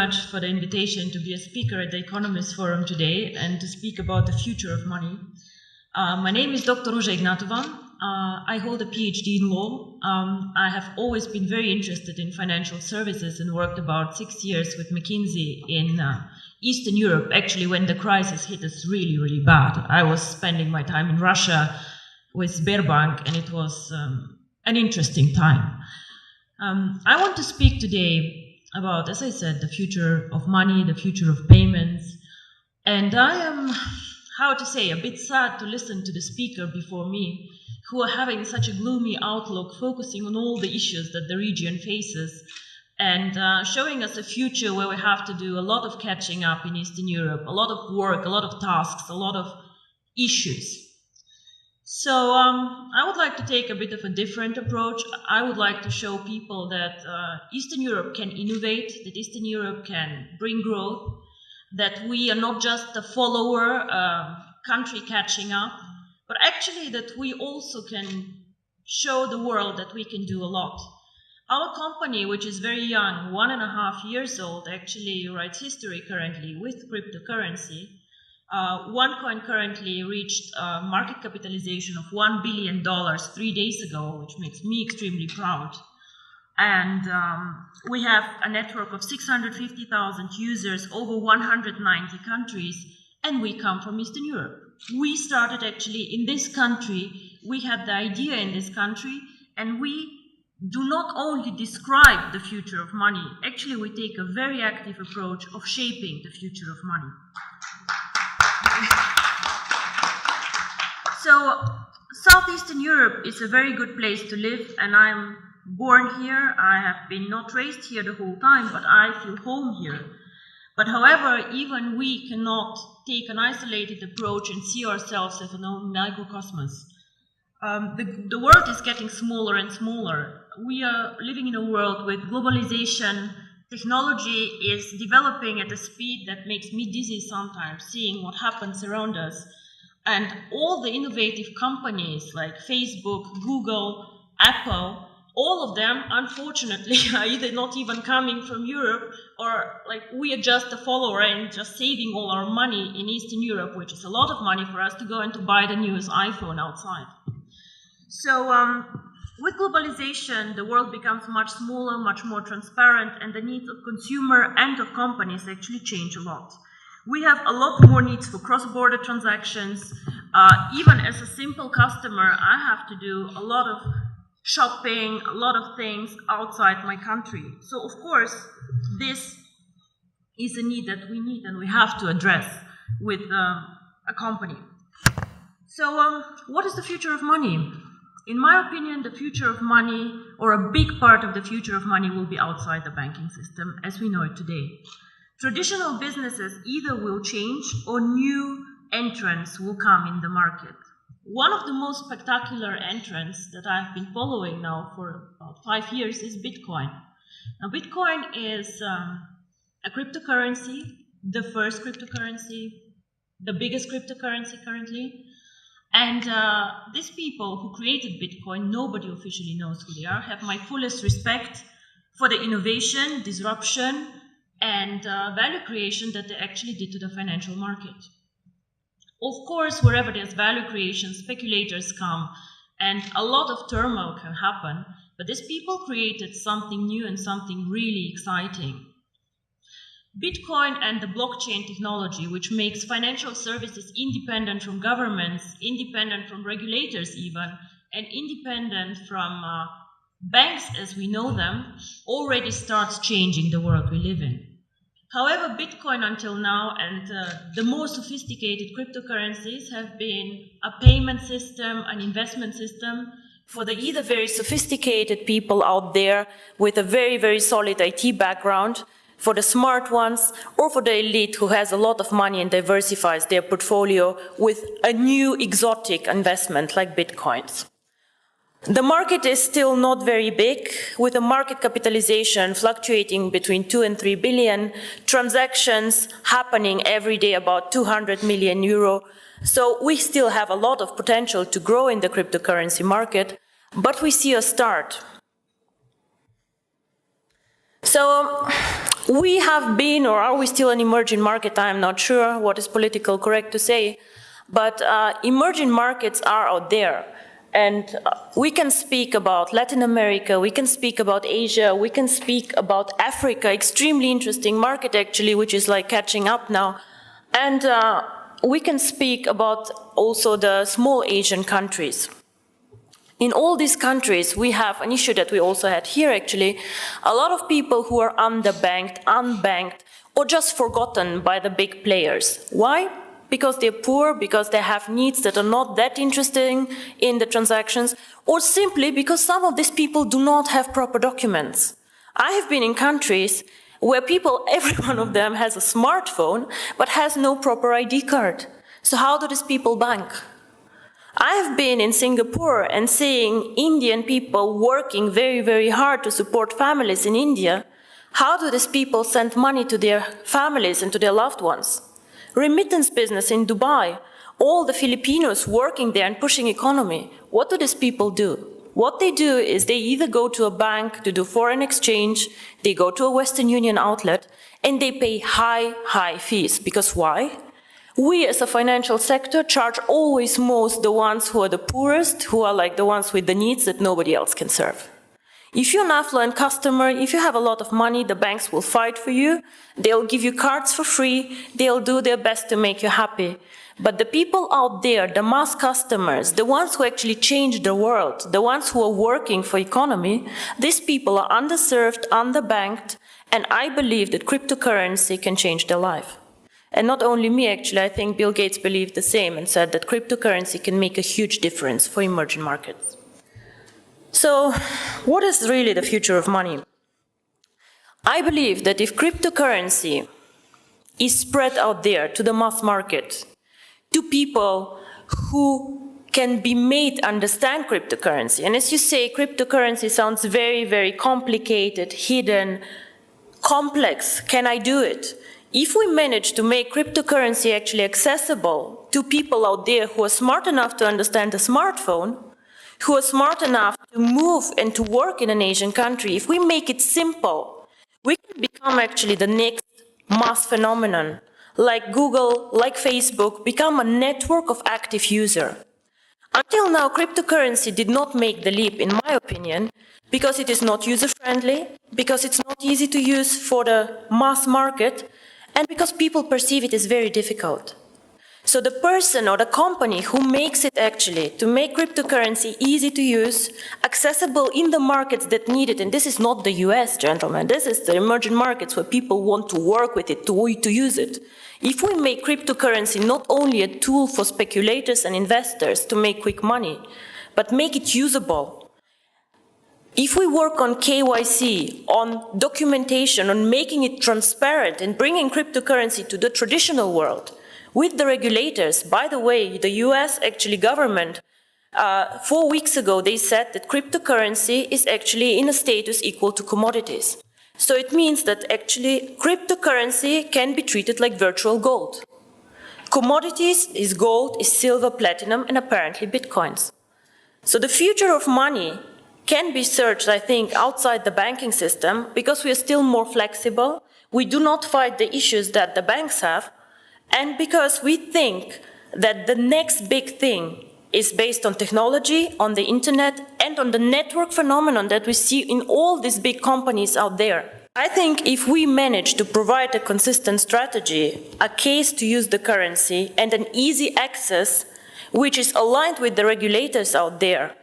much for the invitation to be a speaker at the Economist Forum today and to speak about the future of money. My name is Dr. Ruja Ignatova. I hold a PhD in law. I have always been very interested in financial services and worked about 6 years with McKinsey in Eastern Europe, actually when the crisis hit us really, really bad. I was spending my time in Russia with Sberbank, and it was an interesting time. I want to speak today about, as I said, the future of money, the future of payments. And I am, how to say, a bit sad to listen to the speaker before me, who are having such a gloomy outlook, focusing on all the issues that the region faces, and showing us a future where we have to do a lot of catching up in Eastern Europe, a lot of work, a lot of tasks, a lot of issues. So I would like to take a bit of a different approach. I would like to show people that Eastern Europe can innovate, that Eastern Europe can bring growth, that we are not just a follower country catching up, but actually that we also can show the world that we can do a lot. Our company, which is very young, 1.5 years old, actually writes history currently with cryptocurrency. Onecoin currently reached a market capitalization of $1 billion 3 days ago, which makes me extremely proud. And we have a network of 650,000 users, over 190 countries, and we come from Eastern Europe. We started actually in this country, we had the idea in this country, and we do not only describe the future of money, actually we take a very active approach of shaping the future of money. So, Southeastern Europe is a very good place to live, and I'm born here. I have been not raised here the whole time, but I feel home here. But however, even we cannot take an isolated approach and see ourselves as an own microcosmos. The world is getting smaller and smaller. We are living in a world with globalization. Technology is developing at a speed that makes me dizzy sometimes, seeing what happens around us. And all the innovative companies like Facebook, Google, Apple, all of them, unfortunately, are either not even coming from Europe, or like we are just a follower and just saving all our money in Eastern Europe, which is a lot of money for us to go and to buy the newest iPhone outside. So with globalization, the world becomes much smaller, much more transparent, and the needs of consumer and of companies actually change a lot. We have a lot more needs for cross-border transactions. Even as a simple customer, I have to do a lot of shopping, a lot of things outside my country. So, of course, this is a need that we need and we have to address with a company. So, what is the future of money? In my opinion, the future of money, or a big part of the future of money, will be outside the banking system as we know it today. Traditional businesses either will change or new entrants will come in the market. One of the most spectacular entrants that I've been following now for about 5 years is Bitcoin. Now, Bitcoin is a cryptocurrency, the first cryptocurrency, the biggest cryptocurrency currently. And these people who created Bitcoin, nobody officially knows who they are, have my fullest respect for the innovation, disruption, and value creation that they actually did to the financial market. Of course, wherever there's value creation, speculators come, and a lot of turmoil can happen, but these people created something new and something really exciting. Bitcoin and the blockchain technology, which makes financial services independent from governments, independent from regulators even, and independent from banks as we know them, already starts changing the world we live in. However, Bitcoin until now and the more sophisticated cryptocurrencies have been a payment system, an investment system for the either very sophisticated people out there with a very, very solid IT background, for the smart ones, or for the elite who has a lot of money and diversifies their portfolio with a new exotic investment like Bitcoins. The market is still not very big, with a market capitalization fluctuating between 2 and 3 billion, transactions happening every day about 200 million euro. So we still have a lot of potential to grow in the cryptocurrency market, but we see a start. So We have been, or are we still an emerging market? I'm not sure what is politically correct to say, but emerging markets are out there. And we can speak about Latin America, we can speak about Asia, we can speak about Africa, extremely interesting market actually, which is like catching up now. And we can speak about also the small Asian countries. In all these countries, we have an issue that we also had here actually, a lot of people who are underbanked, unbanked, or just forgotten by the big players. Why? Because they're poor, because they have needs that are not that interesting in the transactions, or simply because some of these people do not have proper documents. I have been in countries where people, every one of them has a smartphone, but has no proper ID card. So how do these people bank? I have been in Singapore and seeing Indian people working very, very hard to support families in India. How do these people send money to their families and to their loved ones? Remittance business in Dubai, all the Filipinos working there and pushing economy. What do these people do? What they do is they either go to a bank to do foreign exchange, they go to a Western Union outlet, and they pay high fees. Because why? We as a financial sector charge always most the ones who are the poorest, who are like the ones with the needs that nobody else can serve. If you're an affluent customer, if you have a lot of money, the banks will fight for you, they'll give you cards for free, they'll do their best to make you happy. But the people out there, the mass customers, the ones who actually change the world, the ones who are working for economy, these people are underserved, underbanked, and I believe that cryptocurrency can change their life. And not only me, actually, I think Bill Gates believed the same and said that cryptocurrency can make a huge difference for emerging markets. So, what is really the future of money? I believe that if cryptocurrency is spread out there to the mass market, to people who can be made understand cryptocurrency, and as you say, cryptocurrency sounds very, very complicated, hidden, complex. Can I do it? If we manage to make cryptocurrency actually accessible to people out there who are smart enough to understand a smartphone, who are smart enough to move and to work in an Asian country, if we make it simple, we can become actually the next mass phenomenon, like Google, like Facebook, become a network of active users. Until now, cryptocurrency did not make the leap, in my opinion, because it is not user-friendly, because it's not easy to use for the mass market, and because people perceive it as very difficult. So the person or the company who makes it actually, to make cryptocurrency easy to use, accessible in the markets that need it, and this is not the US, gentlemen, this is the emerging markets where people want to work with it, to use it. If we make cryptocurrency not only a tool for speculators and investors to make quick money, but make it usable, if we work on KYC, on documentation, on making it transparent and bringing cryptocurrency to the traditional world, with the regulators, by the way, the US actually government, 4 weeks ago, they said that cryptocurrency is actually in a status equal to commodities. So it means that actually cryptocurrency can be treated like virtual gold. Commodities is gold, is silver, platinum, and apparently bitcoins. So the future of money can be searched, I think, outside the banking system because we are still more flexible. We do not fight the issues that the banks have. And because we think that the next big thing is based on technology, on the internet, and on the network phenomenon that we see in all these big companies out there. I think if we manage to provide a consistent strategy, a case to use the currency, and an easy access, which is aligned with the regulators out there,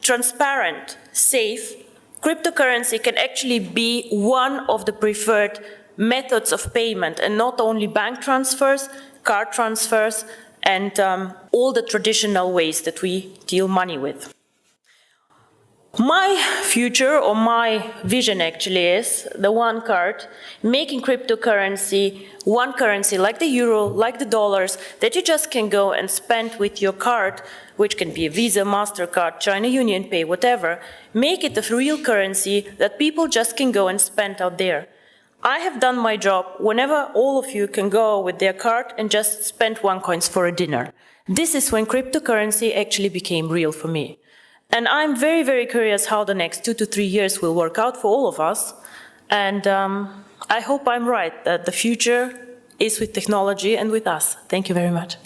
transparent, safe, cryptocurrency can actually be one of the preferred methods of payment, and not only bank transfers, card transfers, and all the traditional ways that we deal money with. My future, or my vision actually, is the one card, making cryptocurrency one currency like the euro, like the dollars, that you just can go and spend with your card, which can be a Visa, MasterCard, China Union Pay, whatever. Make it a real currency that people just can go and spend out there. I have done my job whenever all of you can go with their card and just spend Onecoins for a dinner. This is when cryptocurrency actually became real for me. And I'm very, very curious how the next 2 to 3 years will work out for all of us. And I hope I'm right, that the future is with technology and with us. Thank you very much.